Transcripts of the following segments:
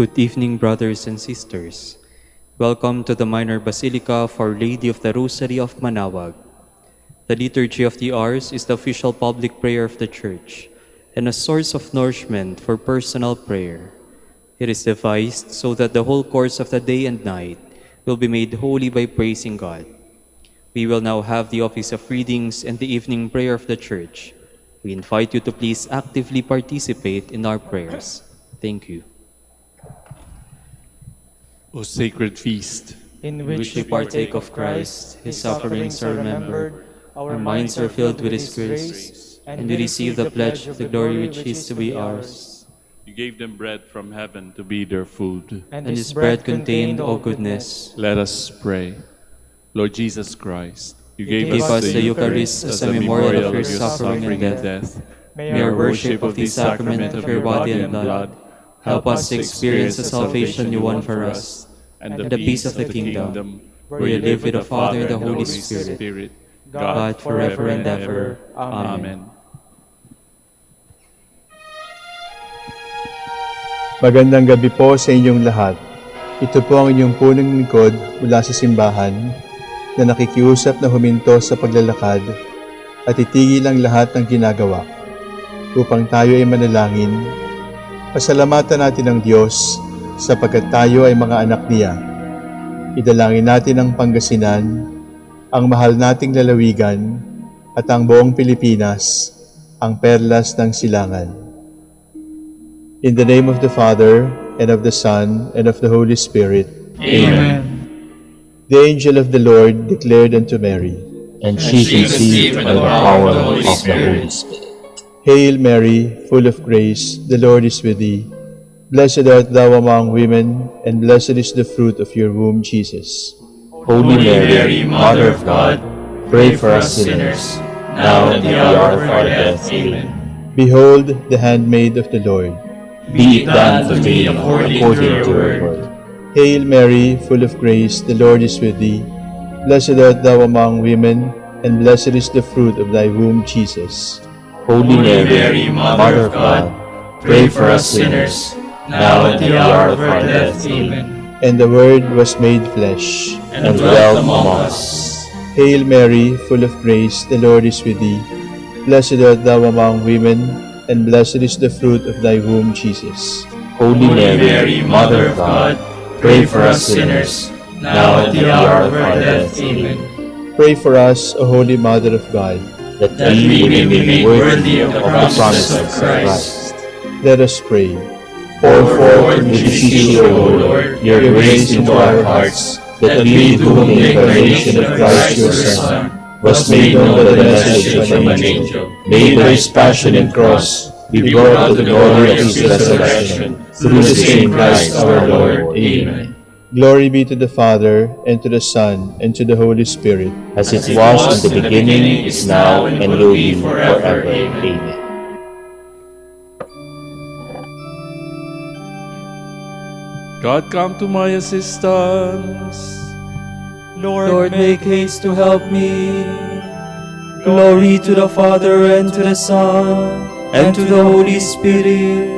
Good evening, brothers and sisters. Welcome to the Minor Basilica of Our Lady of the Rosary of Manaoag. The Liturgy of the Hours is the official public prayer of the Church and a source of nourishment for personal prayer. It is devised so that the whole course of the day and night will be made holy by praising God. We will now have the office of readings and the evening prayer of the Church. We invite you to please actively participate in our prayers. Thank you. O sacred feast, in which we partake of Christ, His sufferings are remembered, our minds are filled with His grace, and we receive the pledge of the glory which is to be ours. you gave them bread from heaven to be their food. And His bread contained all goodness. Let us pray. Lord Jesus Christ, you Give us the Eucharist as a memorial of your suffering and death. May our worship of the sacrament of your body and blood help us to experience the salvation you won for us, and the peace of the kingdom, where you live with the Father and the Holy Spirit, God forever and ever. Amen. Magandang gabi po sa inyong lahat. Ito po ang inyong punong lingkod mula sa simbahan na nakikiusap na huminto sa paglalakad at itigil ang lahat ng ginagawa upang tayo ay manalangin. Pasalamatan natin ang Diyos sapagkat tayo ay mga anak niya. Idalangin natin ang Pangasinan, ang mahal nating lalawigan, at ang buong Pilipinas, ang perlas ng silangan. In the name of the Father, and of the Son, and of the Holy Spirit. Amen. The angel of the Lord declared unto Mary, and she conceived by the power of the Holy Spirit. Hail Mary, full of grace, the Lord is with thee. Blessed art thou among women, and blessed is the fruit of your womb, Jesus. Holy Mary, Mother of God, pray for us sinners, now and at the hour of our death. Amen. Behold the handmaid of the Lord. Be it done to me according to your word. Hail Mary, full of grace, the Lord is with thee. Blessed art thou among women, and blessed is the fruit of thy womb, Jesus. Holy Mary, Mother of God, pray for us sinners, now and at the hour of our death. Amen. And the Word was made flesh, and dwelt among us. Hail Mary, full of grace, the Lord is with thee. Blessed art thou among women, and blessed is the fruit of thy womb, Jesus. Holy Mary, Mother of God, pray for us sinners, now and at the hour of our death. Amen. Pray for us, O Holy Mother of God, that we may be made worthy of the promise of Christ. Let us pray. Pour forth, we beseech you, O Lord, your grace into our hearts, that we, to whom the incarnation of Christ your Son was made known by the message of an angel, made by his passion and cross, be brought to the glory of his resurrection, through the same Christ our Lord. Amen. Glory be to the Father, and to the Son, and to the Holy Spirit. As it was in the beginning, is now, and will be forever. Amen. God, come to my assistance. Lord, make haste to help me. Glory to the Father, and to the Son, and to the Holy Spirit,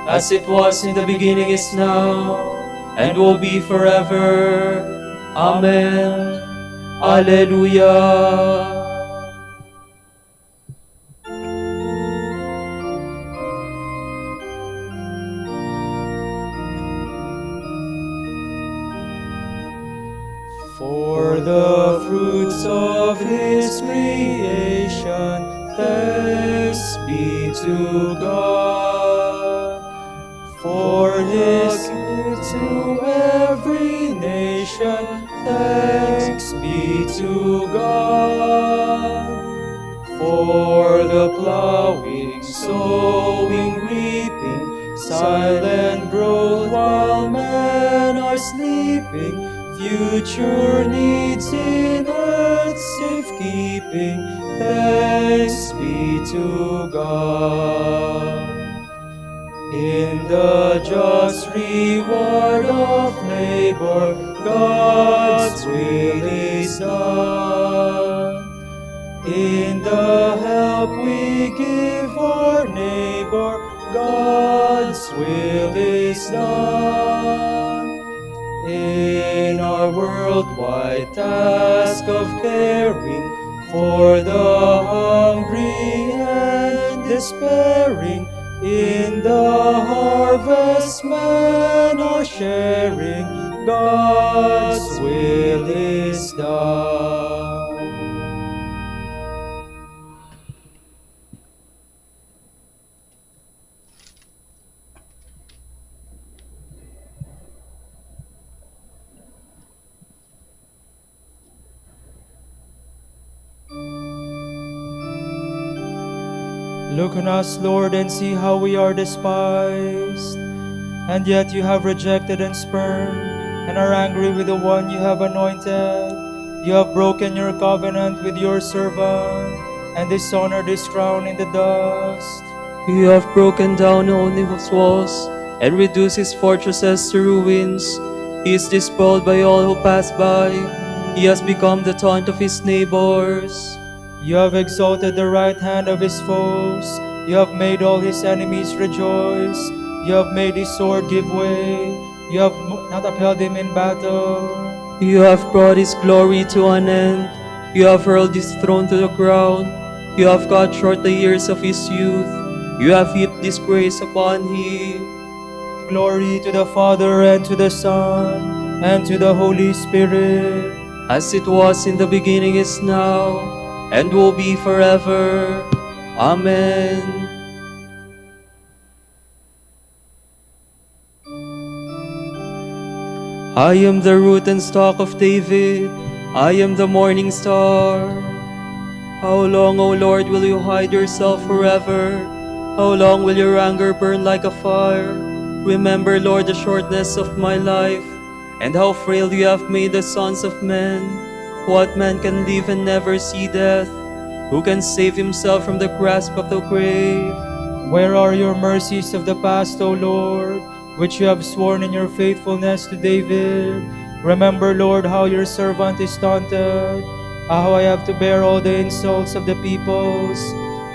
as it was in the beginning, is now, and will be forever. Amen. Alleluia. For the fruits of His creation, thanks be to God. For His gift to every nation, thanks be to God. For the plowing, sowing, reaping, silent growth while men are sleeping, future needs in earth's safekeeping, thanks be to God. In the just reward of labor, God's will is done. In the help we give our neighbor, God's will is done. In our worldwide task of caring for the hungry and despairing, in the harvest men are sharing, God's will is done. Look on us, Lord, and see how we are despised. And yet you have rejected and spurned, and are angry with the one you have anointed. You have broken your covenant with your servant, and dishonored his crown in the dust. You have broken down only his walls, and reduced his fortresses to ruins. He is despoiled by all who pass by. He has become the taunt of his neighbors. You have exalted the right hand of his foes. You have made all his enemies rejoice. You have made his sword give way. You have not upheld him in battle. You have brought his glory to an end. You have hurled his throne to the ground. You have cut short the years of his youth. You have heaped disgrace upon him. Glory to the Father, and to the Son, and to the Holy Spirit. As it was in the beginning, is now, and will be forever. Amen. I am the root and stock of David. I am the morning star. How long, O Lord, will you hide yourself forever? How long will your anger burn like a fire? Remember, Lord, the shortness of my life, and how frail you have made the sons of men. What man can live and never see death? Who can save himself from the grasp of the grave? Where are your mercies of the past, O Lord, which you have sworn in your faithfulness to David? Remember, Lord, how your servant is taunted, how I have to bear all the insults of the peoples.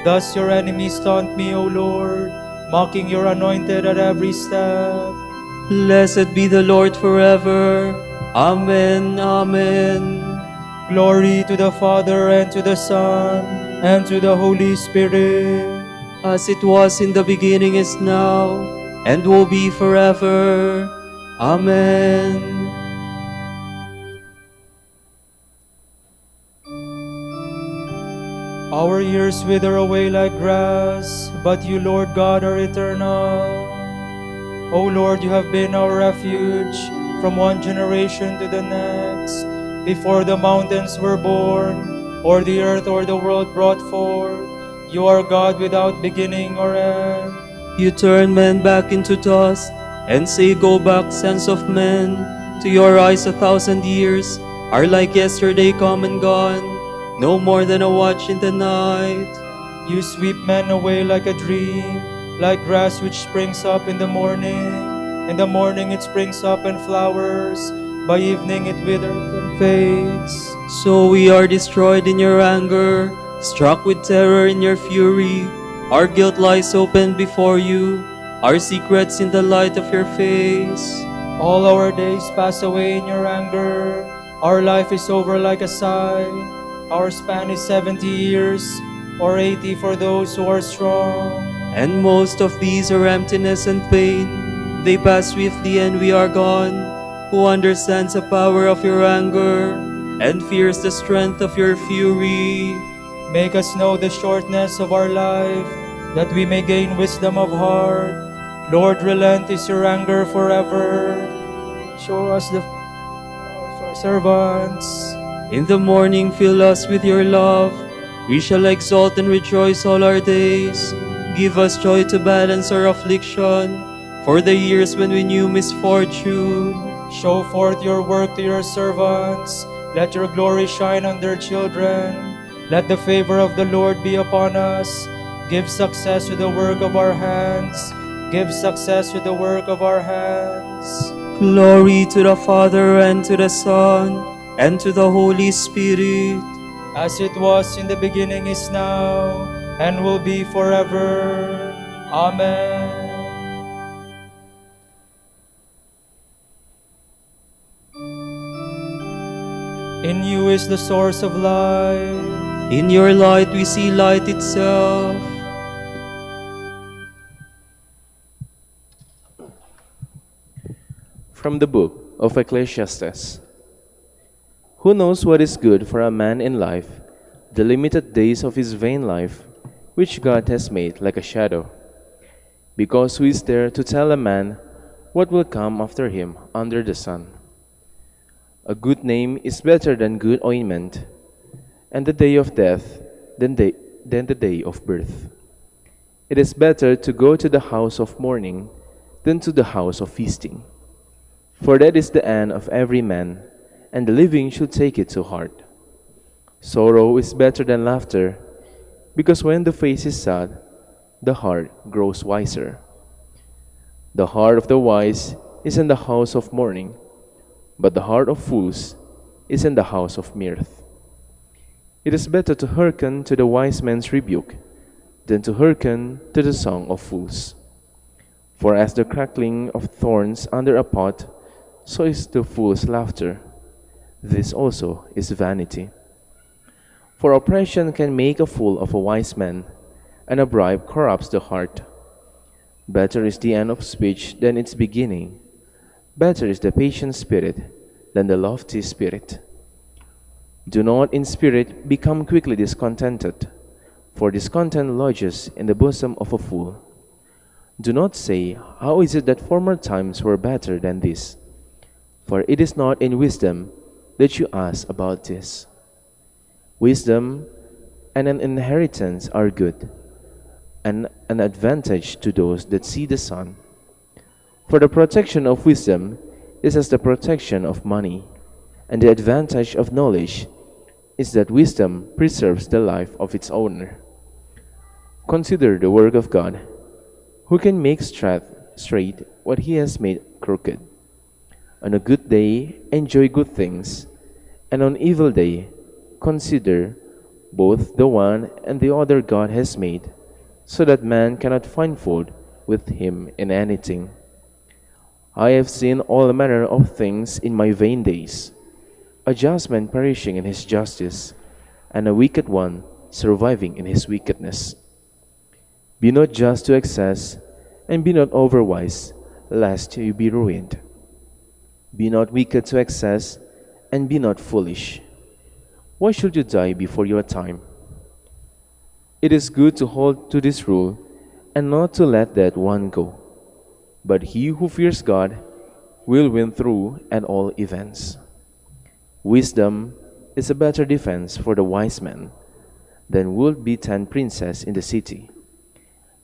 Thus your enemies taunt me, O Lord, mocking your anointed at every step. Blessed be the Lord forever. Amen, amen. Glory to the Father, and to the Son, and to the Holy Spirit. As it was in the beginning, is now, and will be forever. Amen. Our years wither away like grass, but you, Lord God, are eternal. O Lord, you have been our refuge from one generation to the next. Before the mountains were born, or the earth or the world brought forth, you are God without beginning or end. You turn men back into dust, and say, "Go back, sons of men." To your eyes 1,000 years are like yesterday come and gone, no more than a watch in the night. You sweep men away like a dream, like grass which springs up in the morning. In the morning it springs up and flowers, by evening it withers and fades. So we are destroyed in your anger, struck with terror in your fury. Our guilt lies open before you, our secrets in the light of your face. All our days pass away in your anger. Our life is over like a sigh. Our span is 70 years, or 80 for those who are strong. And most of these are emptiness and pain. They pass swiftly and we are gone. Who understands the power of your anger and fears the strength of your fury? Make us know the shortness of our life, that we may gain wisdom of heart. Lord, relent is your anger forever. Show us the servants. In the morning fill us with your love. We shall exult and rejoice all our days. Give us joy to balance our affliction, for the years when we knew misfortune. Show forth your work to your servants. Let your glory shine on their children. Let the favor of the Lord be upon us. Give success to the work of our hands. Give success to the work of our hands. Glory to the Father, and to the Son, and to the Holy Spirit. As it was in the beginning, is now, and will be forever. Amen. In you is the source of life. In your light we see light itself. From the book of Ecclesiastes. Who knows what is good for a man in life, the limited days of his vain life, which God has made like a shadow? Because who is there to tell a man what will come after him under the sun? A good name is better than good ointment, and the day of death than the day of birth. It is better to go to the house of mourning than to the house of feasting. For that is the end of every man, and the living should take it to heart. Sorrow is better than laughter, because when the face is sad, the heart grows wiser. The heart of the wise is in the house of mourning, but the heart of fools is in the house of mirth. It is better to hearken to the wise man's rebuke than to hearken to the song of fools. For as the crackling of thorns under a pot, so is the fool's laughter. This also is vanity. For oppression can make a fool of a wise man, and a bribe corrupts the heart. Better is the end of speech than its beginning. Better is the patient spirit than the lofty spirit. Do not in spirit become quickly discontented, for discontent lodges in the bosom of a fool. Do not say, how is it that former times were better than this? For it is not in wisdom that you ask about this. Wisdom and an inheritance are good, and an advantage to those that see the sun. For the protection of wisdom is as the protection of money, and the advantage of knowledge is that wisdom preserves the life of its owner. Consider the work of God, who can make straight what he has made crooked. On a good day, enjoy good things, and on evil day, consider both the one and the other God has made, so that man cannot find fault with him in anything. I have seen all manner of things in my vain days, a just man perishing in his justice, and a wicked one surviving in his wickedness. Be not just to excess, and be not overwise, lest you be ruined. Be not wicked to excess, and be not foolish. Why should you die before your time? It is good to hold to this rule, and not to let that one go. But he who fears God will win through at all events. Wisdom is a better defense for the wise man than would be 10 princes in the city.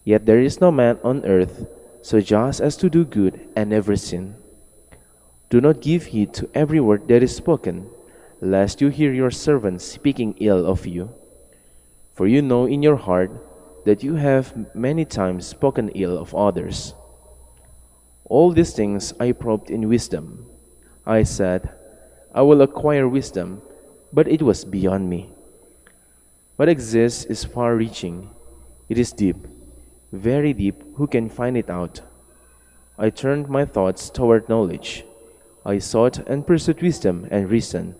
Yet there is no man on earth so just as to do good and never sin. Do not give heed to every word that is spoken, lest you hear your servants speaking ill of you. For you know in your heart that you have many times spoken ill of others. All these things I probed in wisdom. I said, I will acquire wisdom, but it was beyond me. What exists is far-reaching. It is deep, very deep. Who can find it out? I turned my thoughts toward knowledge. I sought and pursued wisdom and reason,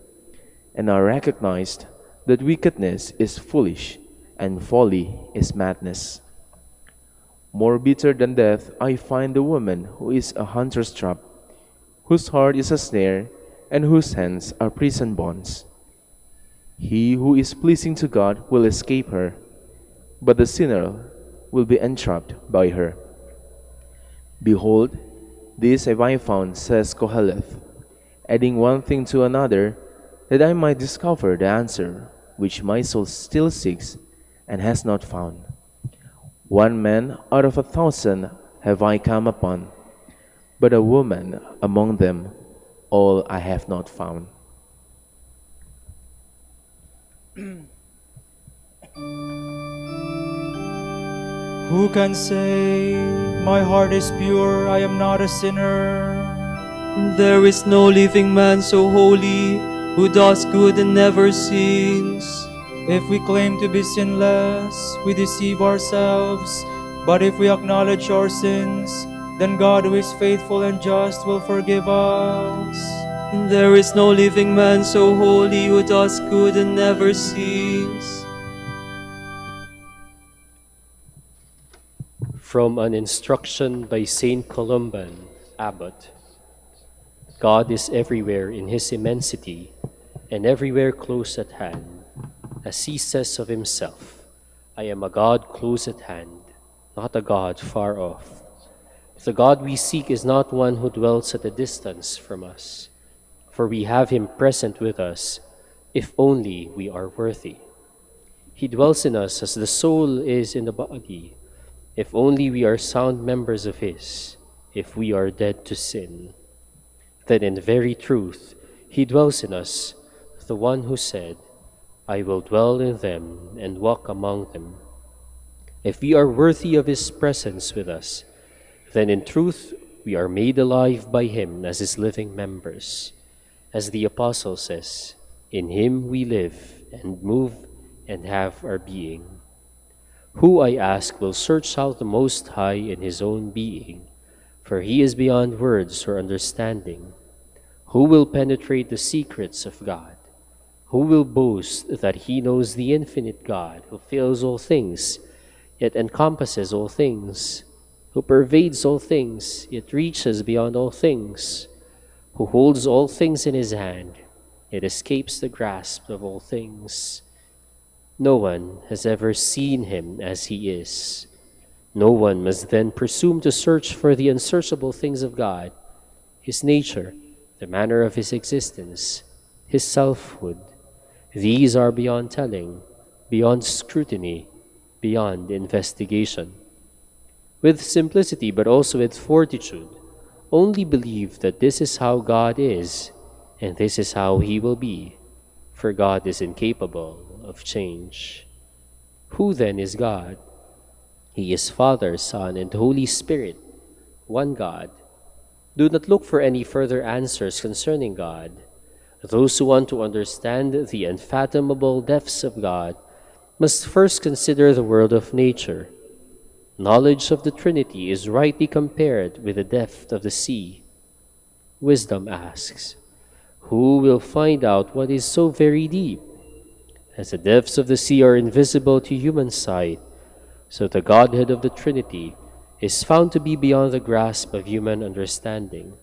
and I recognized that wickedness is foolish and folly is madness. More bitter than death I find the woman who is a hunter's trap, whose heart is a snare and whose hands are prison bonds. He who is pleasing to God will escape her, but the sinner will be entrapped by her. Behold, this have I found, says Koheleth, adding one thing to another, that I might discover the answer which my soul still seeks and has not found. One man out of 1,000 have I come upon, but a woman among them all I have not found. Who can say, my heart is pure, I am not a sinner? There is no living man so holy, who does good and never sins. If we claim to be sinless, we deceive ourselves. But if we acknowledge our sins, then God, who is faithful and just, will forgive us. There is no living man so holy who does good and never sins. From an instruction by Saint Columban, Abbot. God is everywhere in his immensity, and everywhere close at hand. As he says of himself, I am a God close at hand, not a God far off. The God we seek is not one who dwells at a distance from us, for we have him present with us, if only we are worthy. He dwells in us as the soul is in the body, if only we are sound members of his, if we are dead to sin. Then in very truth, he dwells in us, the one who said, I will dwell in them and walk among them. If we are worthy of his presence with us, then in truth we are made alive by him as his living members. As the Apostle says, in him we live and move and have our being. Who, I ask, will search out the Most High in his own being? For he is beyond words or understanding. Who will penetrate the secrets of God? Who will boast that he knows the infinite God, who fills all things, yet encompasses all things, who pervades all things, yet reaches beyond all things, who holds all things in his hand, yet escapes the grasp of all things? No one has ever seen him as he is. No one must then presume to search for the unsearchable things of God, his nature, the manner of his existence, his selfhood. These are beyond telling, beyond scrutiny, beyond investigation. With simplicity, but also with fortitude, only believe that this is how God is, and this is how he will be, for God is incapable of change. Who then is God? He is Father, Son, and Holy Spirit, one God. Do not look for any further answers concerning God. Those who want to understand the unfathomable depths of God must first consider the world of nature. Knowledge of the Trinity is rightly compared with the depth of the sea. Wisdom asks, who will find out what is so very deep? As the depths of the sea are invisible to human sight, so the Godhead of the Trinity is found to be beyond the grasp of human understanding.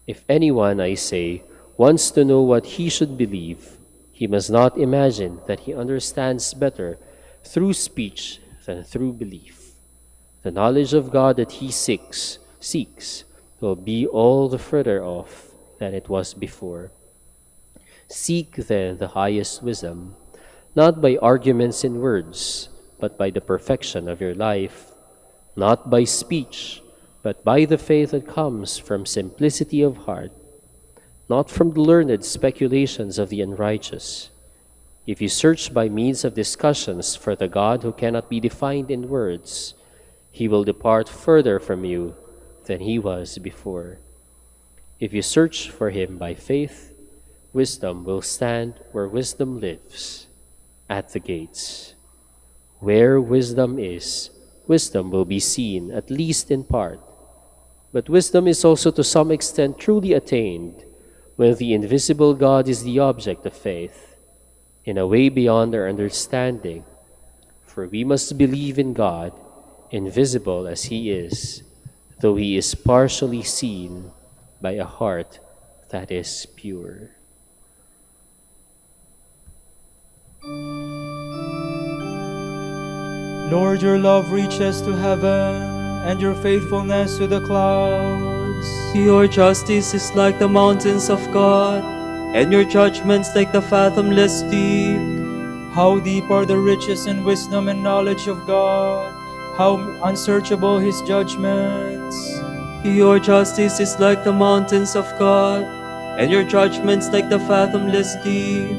If anyone, I say, wants to know what he should believe, he must not imagine that he understands better through speech than through belief. The knowledge of God that he seeks will be all the further off than it was before. Seek then the highest wisdom, not by arguments in words, but by the perfection of your life, not by speech, but by the faith that comes from simplicity of heart, not from the learned speculations of the unrighteous. If you search by means of discussions for the God who cannot be defined in words, he will depart further from you than he was before. If you search for him by faith, wisdom will stand where wisdom lives, at the gates. Where wisdom is, wisdom will be seen, at least in part. But wisdom is also to some extent truly attained when the invisible God is the object of faith, in a way beyond our understanding. For we must believe in God, invisible as he is, though he is partially seen by a heart that is pure. Lord, your love reaches to heaven, and your faithfulness to the clouds. Your justice is like the mountains of God, and your judgments like the fathomless deep. How deep are the riches and wisdom and knowledge of God! How unsearchable his judgments! Your justice is like the mountains of God, and your judgments like the fathomless deep.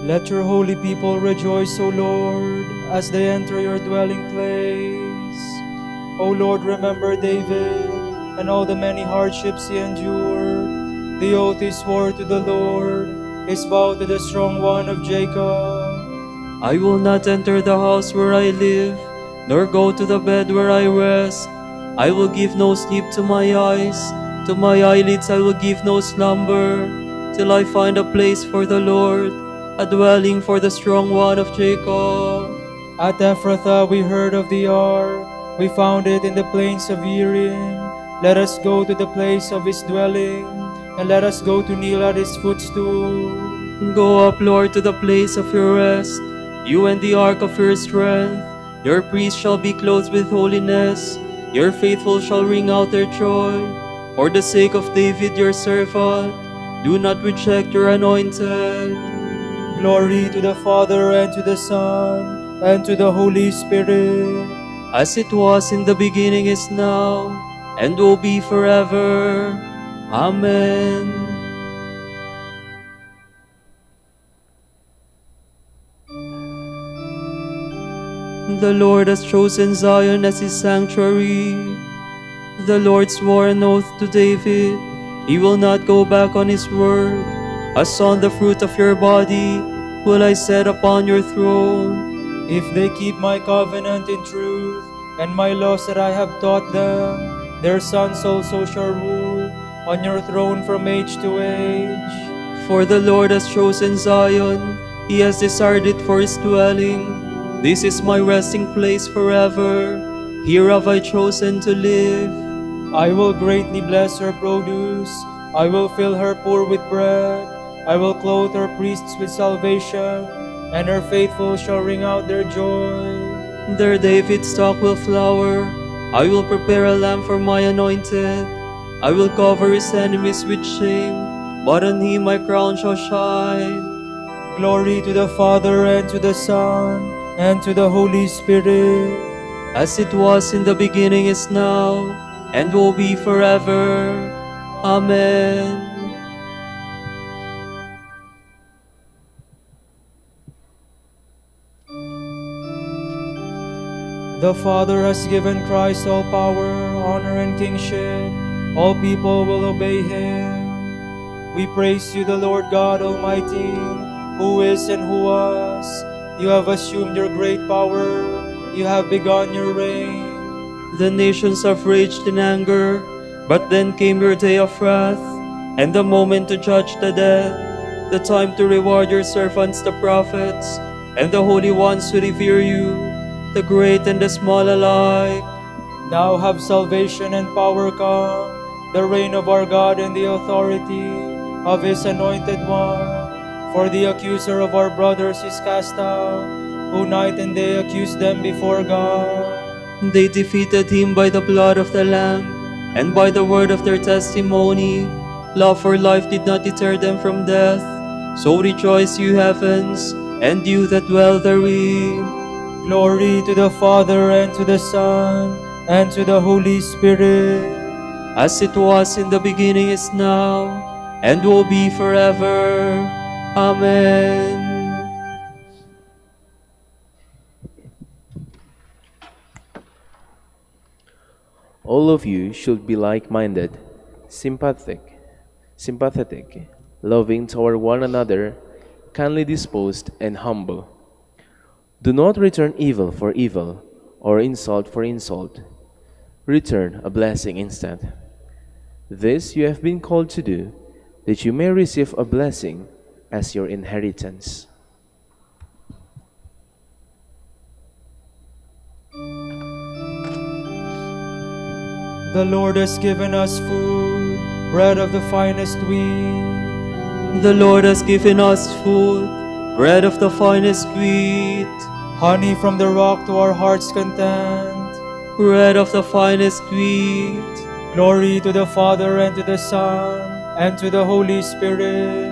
Let your holy people rejoice, O Lord, as they enter your dwelling place. O Lord, remember David and all the many hardships he endured. The oath he swore to the Lord, his vow to the strong one of Jacob. I will not enter the house where I live, nor go to the bed where I rest. I will give no sleep to my eyes, to my eyelids I will give no slumber, till I find a place for the Lord, a dwelling for the strong one of Jacob. At Ephrathah we heard of the ark, we found it in the plains of Yerim. Let us go to the place of his dwelling, and let us go to kneel at his footstool. Go up, Lord, to the place of your rest, you and the ark of your strength. Your priests shall be clothed with holiness, your faithful shall ring out their joy. For the sake of David your servant, do not reject your anointed. Glory to the Father, and to the Son, and to the Holy Spirit. As it was in the beginning is now, and will be forever. Amen. The Lord has chosen Zion as his sanctuary. The Lord swore an oath to David, he will not go back on his word. As on the fruit of your body will I set upon your throne. If they keep my covenant in truth, and my laws that I have taught them, their sons also shall rule on your throne from age to age. For the Lord has chosen Zion, he has desired it for his dwelling. This is my resting place forever, here have I chosen to live. I will greatly bless her produce, I will fill her poor with bread, I will clothe her priests with salvation, and her faithful shall ring out their joy. There David's stock will flower, I will prepare a lamp for my anointed. I will cover his enemies with shame, but on him my crown shall shine. Glory to the Father, and to the Son, and to the Holy Spirit. As it was in the beginning is now, and will be forever. Amen. The Father has given Christ all power, honor, and kingship. All people will obey him. We praise you, the Lord God Almighty, who is and who was. You have assumed your great power. You have begun your reign. The nations have raged in anger, but then came your day of wrath, and the moment to judge the dead, the time to reward your servants the prophets, and the holy ones who revere you, the great and the small alike. Now have salvation and power come, the reign of our God and the authority of his anointed one. For the accuser of our brothers is cast out, who night and day accuse them before God. They defeated him by the blood of the Lamb, and by the word of their testimony. Love for life did not deter them from death. So rejoice, you heavens, and you that dwell therein. Glory to the Father, and to the Son, and to the Holy Spirit. As it was in the beginning is now, and will be forever. Amen. All of you should be like-minded, sympathetic, loving toward one another, kindly disposed, and humble. Do not return evil for evil, or insult for insult. Return a blessing instead. This you have been called to do, that you may receive a blessing as your inheritance. The Lord has given us food, bread of the finest wheat, The Lord has given us food, bread of the finest wheat, honey from the rock to our heart's content. bread of the finest wheat. Glory to the Father, and to the Son, and to the Holy Spirit.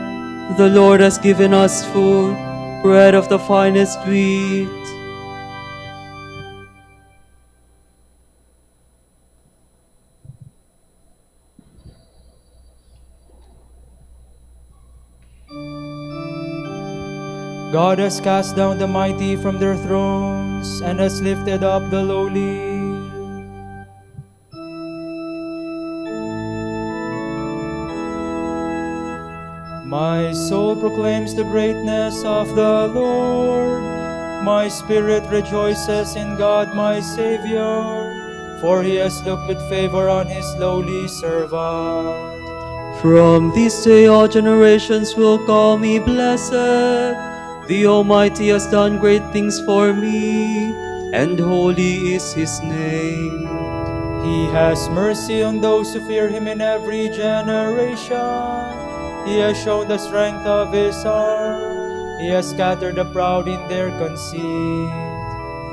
The Lord has given us food, bread of the finest wheat. God has cast down the mighty from their thrones and has lifted up the lowly. My soul proclaims the greatness of the Lord. My spirit rejoices in God my Savior, for he has looked with favor on his lowly servant. From this day all generations will call me blessed. The Almighty has done great things for me, and holy is his name. He has mercy on those who fear him in every generation. He has shown the strength of his arm. He has scattered the proud in their conceit.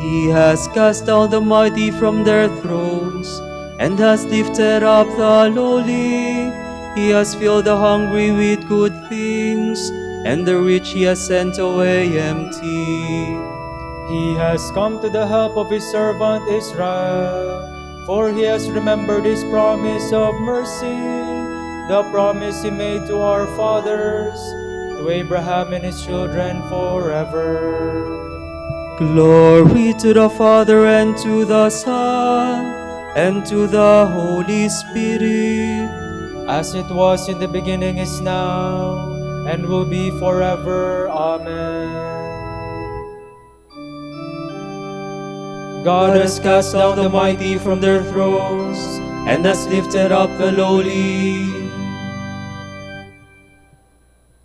He has cast down the mighty from their thrones, and has lifted up the lowly. He has filled the hungry with good things, and the rich he has sent away empty. He has come to the help of his servant Israel, for he has remembered his promise of mercy, the promise he made to our fathers, to Abraham and his children forever. Glory to the Father, and to the Son, and to the Holy Spirit, as it was in the beginning, is now, and will be forever. Amen. God has cast down the mighty from their thrones, and has lifted up the lowly.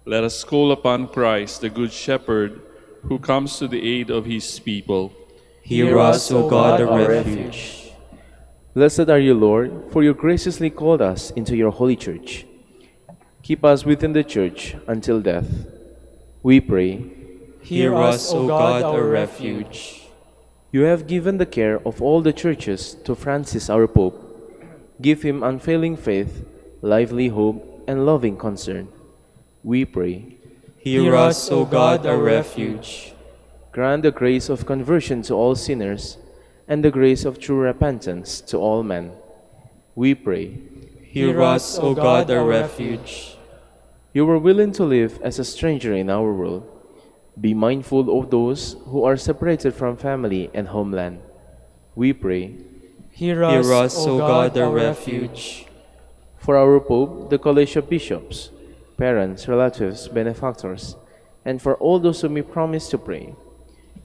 Let us call upon Christ, the Good Shepherd, who comes to the aid of his people. hear us, O God, our refuge. Blessed are you, Lord, for you graciously called us into your holy church. Keep us within the church until death. We pray. Hear us, O God, our refuge. You have given the care of all the churches to Francis our Pope. Give him unfailing faith, lively hope, and loving concern. We pray. Hear us, O God, our refuge. Grant the grace of conversion to all sinners, and the grace of true repentance to all men. We pray. Hear us, O God, our refuge. You were willing to live as a stranger in our world. Be mindful of those who are separated from family and homeland. We pray. Hear us, O God, our refuge. For our Pope, the College of Bishops, parents, relatives, benefactors, and for all those whom we promise to pray,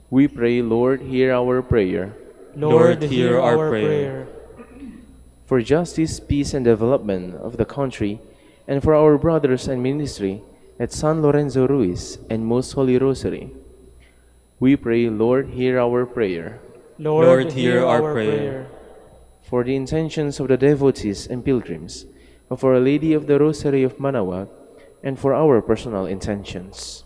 we pray, Lord, hear our prayer. Lord, hear our prayer. For justice, peace, and development of the country, and for our brothers and ministry at San Lorenzo Ruiz and Most Holy Rosary, we pray, Lord, hear our prayer. Lord, hear our prayer. For the intentions of the devotees and pilgrims, of Our Lady of the Rosary of Manaoag, and for our personal intentions,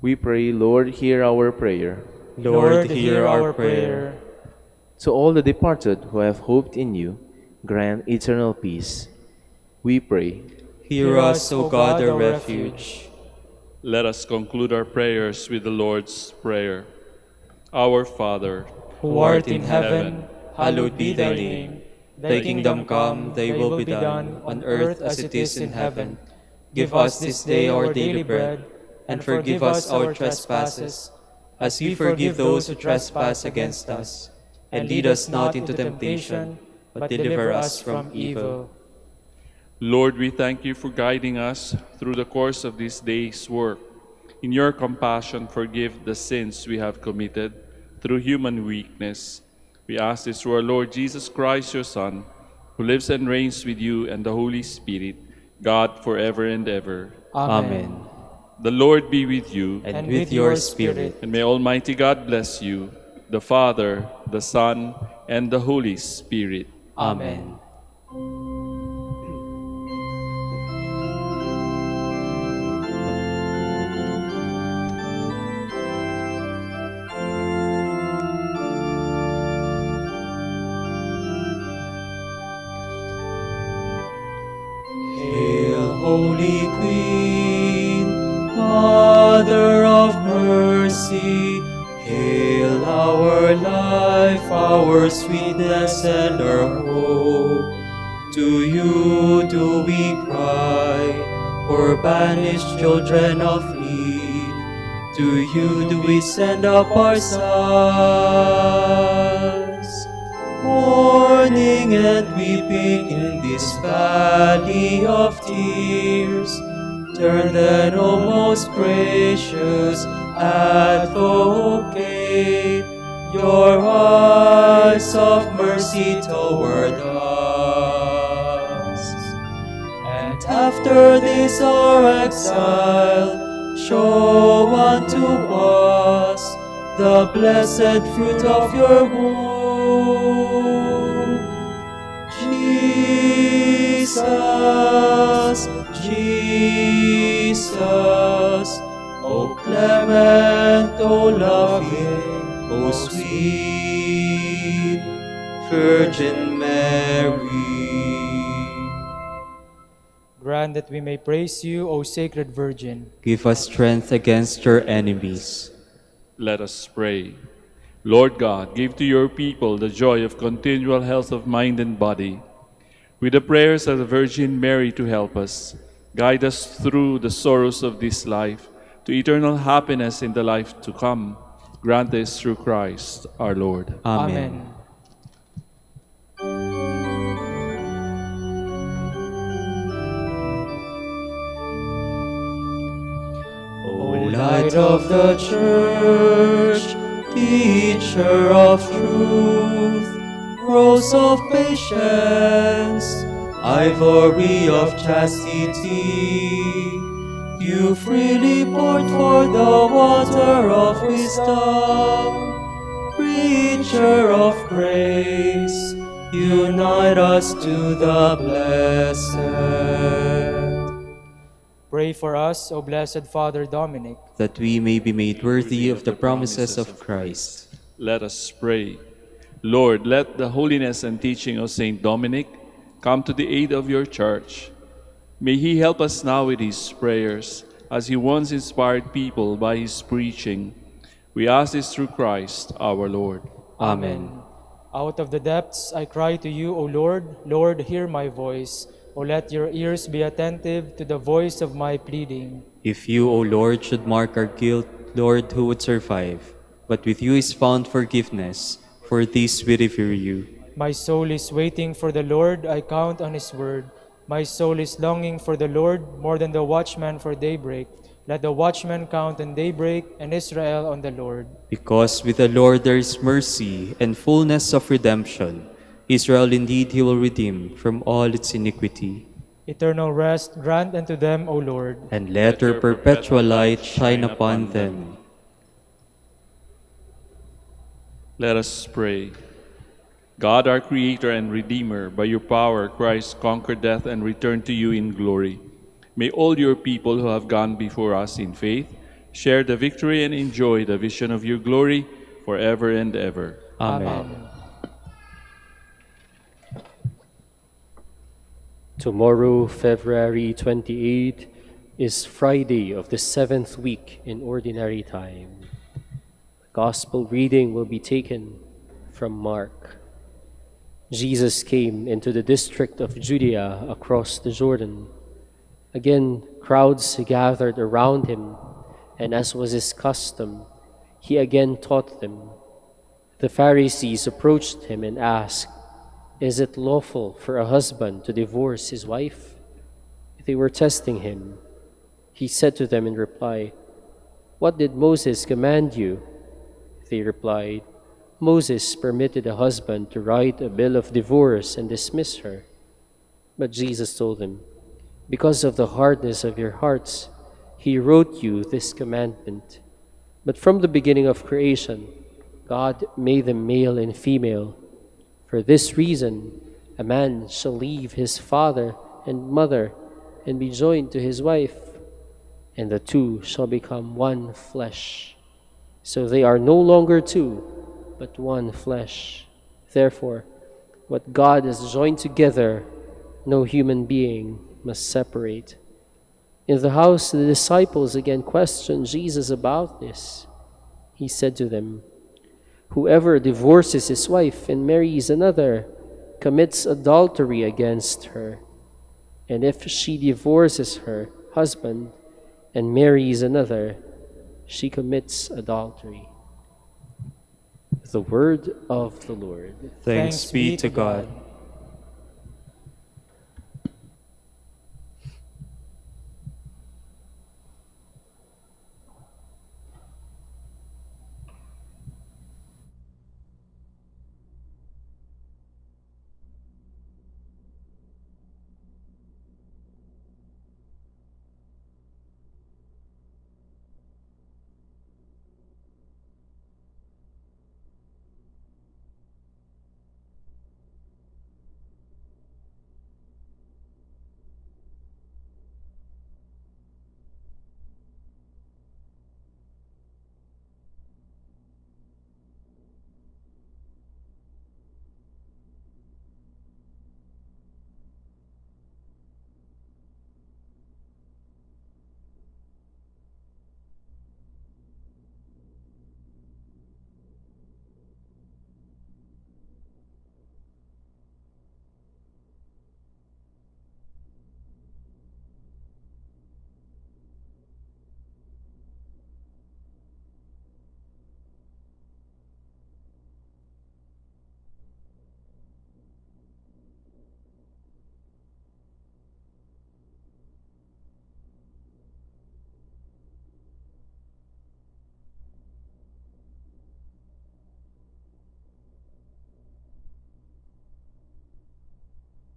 we pray, Lord, hear our prayer. Lord, hear our prayer. To all the departed who have hoped in you, grant eternal peace. We pray. Hear us, O God, our refuge. Let us conclude our prayers with the Lord's Prayer. Our Father, Who art in heaven, hallowed be thy name. Thy kingdom come, thy will be done, on earth as it is in heaven. Give us this day our daily bread, and forgive us our trespasses, as we forgive those who trespass against us. And lead us not into temptation, but deliver us from evil. Lord, we thank you for guiding us through the course of this day's work. In your compassion, forgive the sins we have committed through human weakness. We ask this through our Lord Jesus Christ, your Son, who lives and reigns with you and the Holy Spirit, God forever and ever. Amen. The Lord be with you, And with your spirit. and may Almighty God bless you, the Father, the Son, and the Holy Spirit. Amen. Hail, Holy Queen, Mother of Mercy, hail our life, our sweetness, and our hope. To you do we cry, poor banished children of Eve, to you do we send up our sighs, mourning and weeping in this valley of tears. Turn then, O most gracious Advocate, your eyes of mercy toward us. And after this our exile, show unto us the blessed fruit of your womb. Jesus, Jesus, O clement, O loving, O sweet Virgin Mary. Grant that we may praise you, O Sacred Virgin. Give us strength against your enemies. Let us pray. Lord God, give to your people the joy of continual health of mind and body. With the prayers of the Virgin Mary to help us, guide us through the sorrows of this life to eternal happiness in the life to come. Grant this through Christ our Lord. Amen. O light of the Church, teacher of truth, rose of patience, ivory of chastity, you freely poured forth the water of wisdom. Preacher of grace, unite us to the blessed. Pray for us, O Blessed Father Dominic, That we may be made worthy of the promises of Christ. Let us pray. Lord, let the holiness and teaching of Saint Dominic come to the aid of your church. May he help us now with his prayers, as he once inspired people by his preaching. We ask this through Christ our Lord. Amen. Out of the depths I cry to you, O Lord. Lord, hear my voice. O let your ears be attentive to the voice of my pleading. If you, O Lord, should mark our guilt, Lord, who would survive? But with you is found forgiveness. For this we revere you. My soul is waiting for the Lord. I count on his word. My soul is longing for the Lord more than the watchman for daybreak. Let the watchman count on daybreak and Israel on the Lord. Because with the Lord there is mercy and fullness of redemption. Israel indeed he will redeem from all its iniquity. Eternal rest grant unto them, O Lord. And let your perpetual light shine upon them. Let us pray. God, our Creator and Redeemer, by your power Christ conquered death and returned to you in glory. May all your people who have gone before us in faith share the victory and enjoy the vision of your glory forever and ever. Amen. Tomorrow, February 28, is Friday of the 7th week in Ordinary Time. The Gospel reading will be taken from Mark. Jesus came into the district of Judea across the Jordan. Again, crowds gathered around him, and as was his custom, he again taught them. The Pharisees approached him and asked, "Is it lawful for a husband to divorce his wife?" They were testing him. He said to them in reply, "What did Moses command you?" They replied, "Moses permitted a husband to write a bill of divorce and dismiss her." But Jesus told them, "Because of the hardness of your hearts, he wrote you this commandment. But from the beginning of creation, God made them male and female. For this reason, a man shall leave his father and mother and be joined to his wife, and the two shall become one flesh. So they are no longer two, but one flesh. Therefore, what God has joined together, no human being must separate." In the house, the disciples again questioned Jesus about this. He said to them, "Whoever divorces his wife and marries another commits adultery against her. And if she divorces her husband and marries another, she commits adultery. The word of the Lord. Thanks be to God.